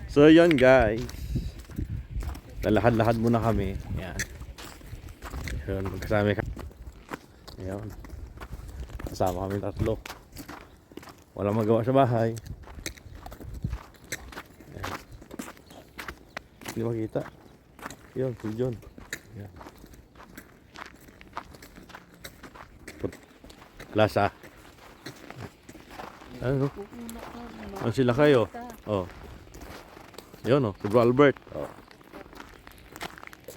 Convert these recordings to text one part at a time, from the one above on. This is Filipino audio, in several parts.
So yun guys, lalakad-lakad muna kami. Yan. Yun, magkasama kami. Ayan. Kasama kami tatlo. Walang magawa sa bahay. Ayan. Hindi makita. Yun, si John. Ayan. Lasa. Ano? Ano sila kayo? Oh. Yun oh, si Bro Albert. Oh.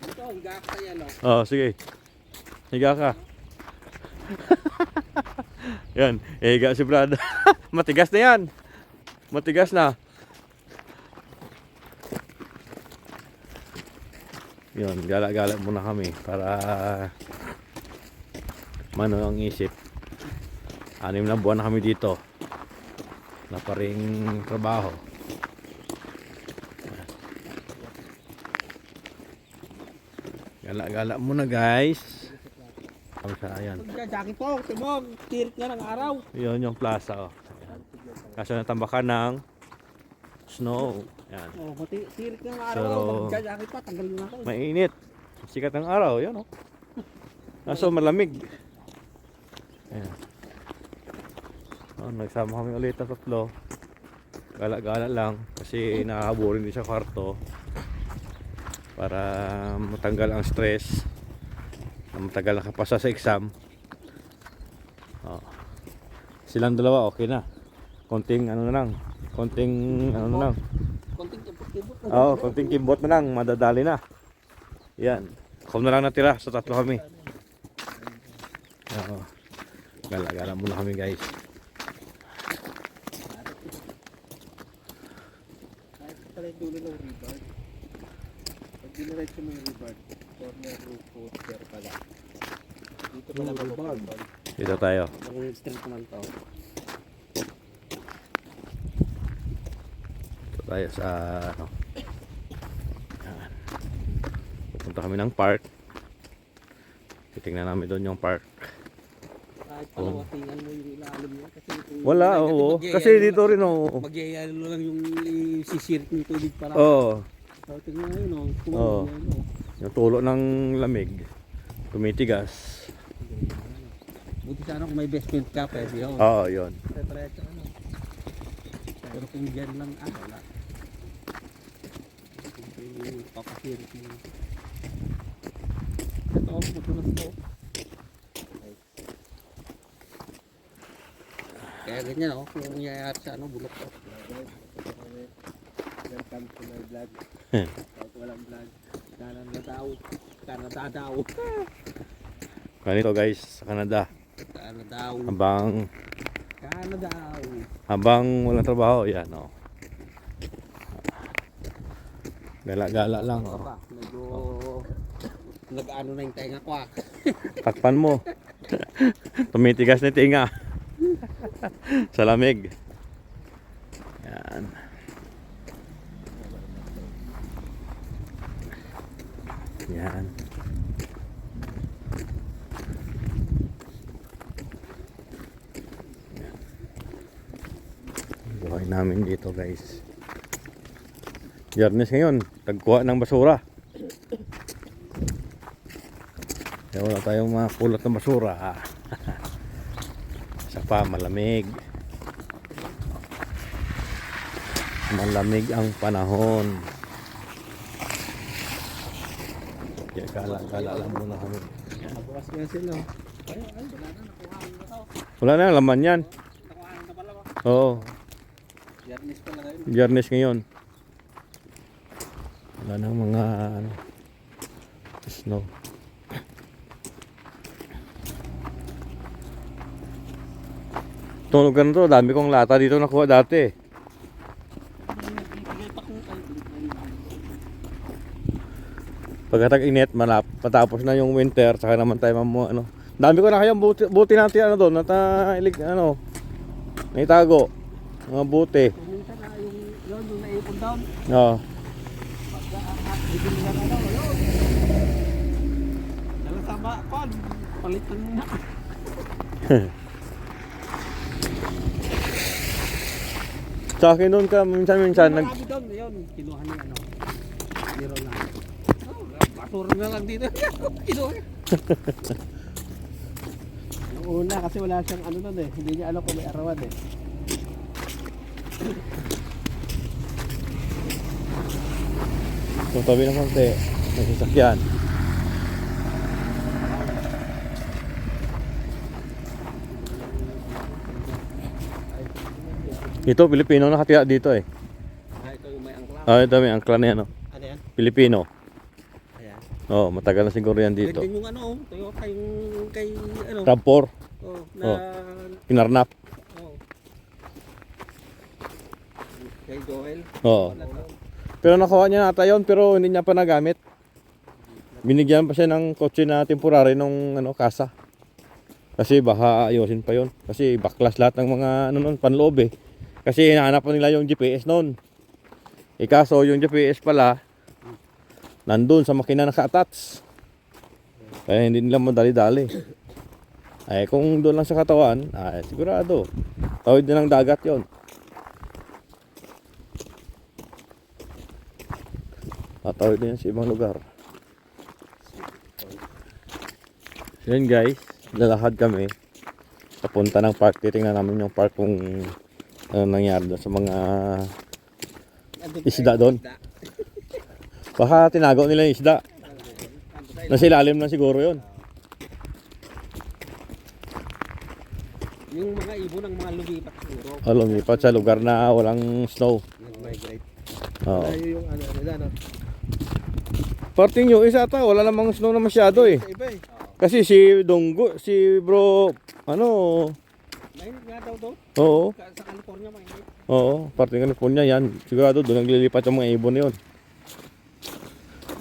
Ito, higa ka yan o. Oh, sige. Higa ka. Yan, higa si Brad. Matigas na yan. Matigas na. Yun, gala-gala muna kami para mano ang isip. 6 na buwan na kami dito. Na pa ring trabaho. Gala-gala muna guys. Kami sa ayan. Pagkajaki po, timog, tirik nga ng araw. Yun yung plaza oh. Ayan. Kaso natambakan ng snow. Ayan. Oh, tirik nga ng araw. So, Pagkajaki pa, tanggalin na ako. Mainit. Sikat ng araw, yun oh. Kaso malamig. Ayan. Oh, nagsama kami ulit ng tatlo. Gala-gala lang kasi nakakaburin din sa kwarto. Para matanggal ang stress na matagal nakapasa sa exam. Oh. Silang dalawa okay na. Konting ano na lang. Konting ano na lang. Konting kibot-kibot na. Oo, konting kimbot na lang, madadali na. Yan. Ako na lang natira sa tatlo kami. Oo. Gala-gala muna kami guys. Kahit pala yung dulo ng rebound. Pag diniretso mo yung rebound, corner roof footer pala. Dito pala rebound. Dito tayo. Ang straight naman to. Dito tayo sa ano. Yan. Pupunta kami ng park. Titingnan namin doon yung park. Kahit palawatingan mo yung ilalim mo. Kasi Wala, oo. Kasi dito rin oo. Magyayalo lang yung sisirit ng tubig para. Oo. So, tingnan ngayon o. Oo. Yung tulo ng lamig. Tumitigas. Buti sana kung may basement ka, pwede yun. Oo, yun. Diretso ano. Pero kung dyan lang, wala. Yung papasirit mo. Ito, matulas po. Kaya ganyan o, kung nangyayari sa bulok ko. Welcome to my vlog. Kahit walang vlog. Canada daw. Ganito guys, sa Canada. Canada. Habang walang trabaho, yan oh. Gala-gala lang oh. Medyo nag-ano na yung tenga ko ah. Takpan mo. Tumitigas na tinga. Sa lamig. Yan. Yan. Buhay namin dito guys. Biyernes ngayon, tagkuha ng basura. Kaya wala tayong mga kulot ng basura. Isa pa, malamig. Malamig ang panahon. Kaya gala lang muna kami. Nabukas nga sila. Wala na, laman yan. Nakuhaan na pala ba? Oo, Biyernes pala kayo. Biyernes ngayon. Wala nang mga ano, snow. Itong lugar na to, dami kong lata dito nakuha dati. Pagkatag-init, patapos na yung winter, saka naman tayo ano. Dami ko na kayang buti natin ano doon, naitago. Mga buti. Pumunta na yung naipon down. Oo. Bigyan na ano, yun. Dala sa bakod. Palitan na. Sa akin noon ka, minsan-minsan Marami doon, yun. Kinuha niya ano. Zero na. Oh, basura na lang dito. Kinuha. Yung una kasi wala siyang ano nun eh. Hindi niya alam kung may arawan eh. Kung tabi ng konti, may sasakyan. Ito, Pilipino nakatira dito eh. Ito yung may angkla. Ito may angkla na yan, oh. Ano yan? Pilipino. Ayan. Oh, matagal na siguro yan dito. Din yung ano, Toyota yung kay ano. Rav4, Oh, na Oh. kinarnap. oh. Kay Joel. Oo. Pero nakuha niya nata yun, pero hindi niya pa nagamit. Binigyan pa siya ng kotse na temporary nung ano, kasa. Kasi baka ayusin pa yon. Kasi baklas lahat ng mga ano nun, panloob eh. Kasi hinahanap pa nila yung GPS nun. Kaso yung GPS pala, nandun sa makina naka-attach. Kaya hindi nila madali-dali. Ay kung doon lang sa katawan, ay sigurado. Tawid na ng dagat yon. Tatawid din sa ibang lugar. So yun guys, lalakad kami. Papunta ng park, titingnan namin yung park kung ano nangyari doon sa mga isda doon. Baka tinago nila yung isda. Nasa ilalim na siguro yun. Yung mga ibon ng mga lumipat siguro. Lumipat sa lugar na walang snow. Nag-migrate. Oo. Tayo yung ano nila no. Parting yung isa ata, wala namang snow na masyado eh. Sa iba eh. Kasi si Donggo, si bro, ano, Mainit nga daw daw. oo, Sa California mainit. oo, parting California yan. Sigurado doon naglilipat yung mga ibon yun.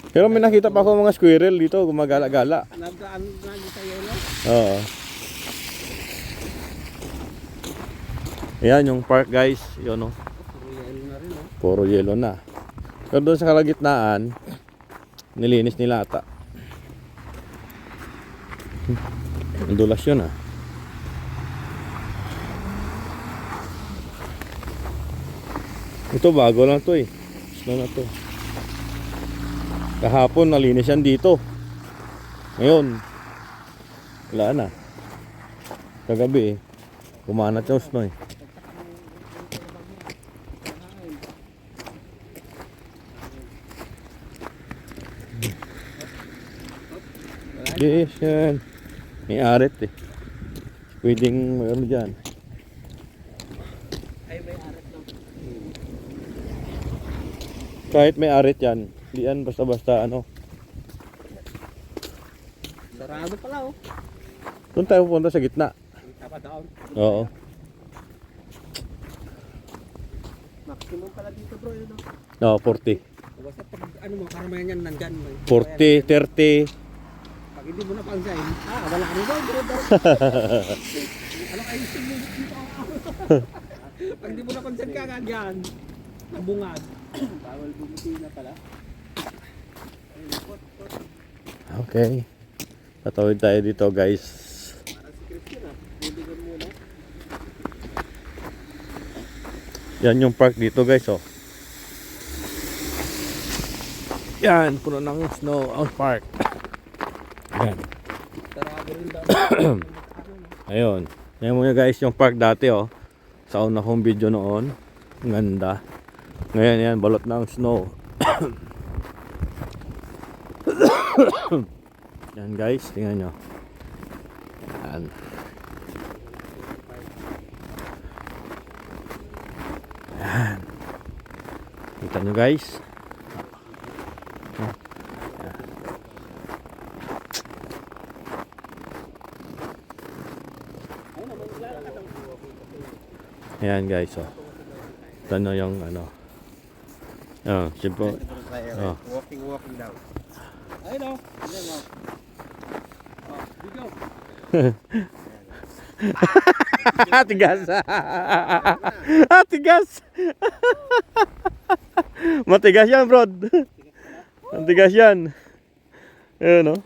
Pero may nakita pa ako mga squirrel dito, gumagala-gala. Nagdaan na yung sa yelo. Oo. Ayan yung park guys, yun o. Puro yelo na rin oh. Puro yelo na. Pero doon sa kalagitnaan, nilinis nila ata. Ang dulas yun ah. Ito bago lang to eh. Snow na to. Kahapon nalinis yan dito. Ngayon, wala na. Kagabi eh, kumanat yung snow eh. Yes, yan. May arit eh. Pwedeng ano dyan. Ay may arat daw. Kahit may arit yan, di yan basta-basta ano. Sarado pala oh. Doon tayo pupunta sa gitna. Dapat down. Oo. Maximum pala dito bro yun oh. No, 40. Basta pag ano mo, karamihan yan nandyan. 40, 30. Pag hindi mo napansin, wala ano daw, bro daw. Ano kayo sumulot dito? Pag hindi mo napansin ka agad nabungad. Bawal bumuti na pala. Okay. Tatawid tayo dito guys. Para si Christian buligan muna. Yan yung park dito guys oh. Yan, puno ng snow ang park. Yan. Sarado rin daw. Ayun. Yan muna guys yung park dati oh. Sa una kong video noon. Ang ganda. Ngayon yan, balot na ang snow. Yan guys, tingnan nyo. Yan. Yan. Kita nyo guys. Ayan guys, oh. Tano yung ano. Oh, simple. Oh. Walking down. Ayun o. Ayun o. Video. Tigas. Tigas. Matigas yan, bro. Matigas yan. Ayun, oh.